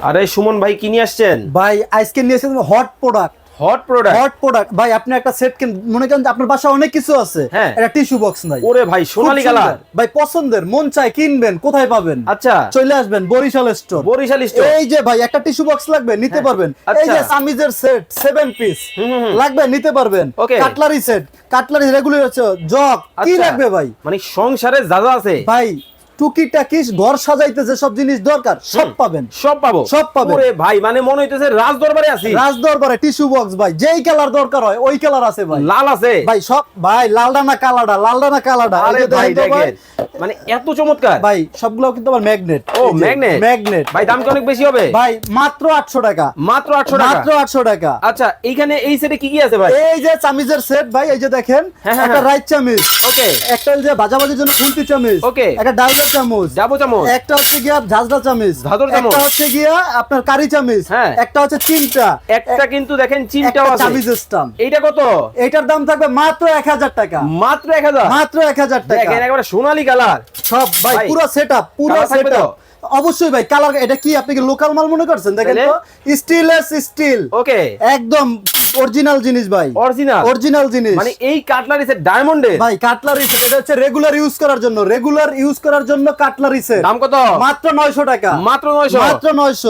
আরে সুমন ভাই কি নিয়ে আসছেন? ভাই আজকে নিয়ে এসেছি hot product. Hot product? Hot product ভাই, আপনি একটা সেট কিন, মনে করেন যে আপনার বাসায় অনেক কিছু আছে, হ্যাঁ। একটা টিস্যু বক্স নাই। ওরে ভাই সোনালী খুব কালার। সুন্দর। ভাই পছন্দের, মন চায় কিনবেন, কোথায় পাবেন? আচ্ছা চলে আসবেন বরিশাল স্টোর। বরিশাল স্টোর। এই যে ভাই একটা টিস্যু বক্স লাগবে, নিতে হ্যাঁ। পারবেন। এই আচ্ছা। যে সামিজের সেট 7 পিস লাগবে, নিতে পারবেন। ওকে। কাটলারি সেট, কাটলারি রেগুলার আছে, জগ কি আচ্ছা। লাগবে ভাই? মানে সংসারে যা যা আছে ভাই টুকিটাকি ঘর সাজাইতে যে সব জিনিস দরকার সব পাবেন। সব পাবো। সব পাবেন। ওরে ভাই মানে মনে হইতেছে রাজ দরবারে আছি। রাজ দরবারে টিস্যু বক্স ভাই, যেই কালার দরকার হয় ওই কালার আছে ভাই। লাল আছে ভাই সব ভাই, লালডা না কালাডা, লালডা না কালাডা। এই আরে যে ভাই দেখেন তো ভাই, দেখেন মানে এত চমৎকার। ভাই সবগুলো কিন্তু আবার ম্যাগনেট। ও ম্যাগনেট। ম্যাগনেট ভাই দাম কি অনেক বেশি হবে? ভাই মাত্র 800 টাকা। মাত্র 800 টাকা। মাত্র 800 টাকা। আচ্ছা এইখানে এই সেটে কি কি আছে ভাই? এই যে চামিজের সেট ভাই, এই যে দেখেন, হ্যাঁ, হ্যাঁ, একটা হ্যাঁ। রাইট চামিজ, ওকে একটা এই যে ভাজাভাজির জন্য খুন্তি চামিজ, ওকে। একটা ডাবল চামচ, যাবো চামচ। একটা হচ্ছে গিয়া ঝাঁঝরা চামিজ, ঝাঁঝরা চামচ। একটা হচ্ছে গিয়া আপনার কারি চামিজ, হ্যাঁ। একটা হচ্ছে চিমটা, একটা কিন্তু দেখেন চিমটাও একটা আছে। চামিজের স্টাম্প। এইটা কত? এটার দাম থাকবে মাত্র 1000 টাকা। মাত্র 1000। মাত্র 1000 টাকা। দেখেন একেবারে সোনালী কালার। সব ভাই ভাই, পুরো সেটআপ, পুরো কালার থাকবে সেটআপ। অবশ্যই ভাই কালার। এটা কি আপনি কি লোকাল মাল মনে করছেন? দেখেন তো, স্টিললেস স্টিল, ওকে একদম অরিজিনাল জিনিস ভাই, অরিজিনাল। অরিজিনাল জিনিস। মানে এই কাটলারি সেট ডায়মন্ডের। ভাই কাটলারি সেট, এটা হচ্ছে রেগুলার ইউজ করার জন্য, রেগুলার ইউজ করার জন্য কাটলারি সেট। দাম কত? মাত্র 900 টাকা। মাত্র 900। মাত্র 900।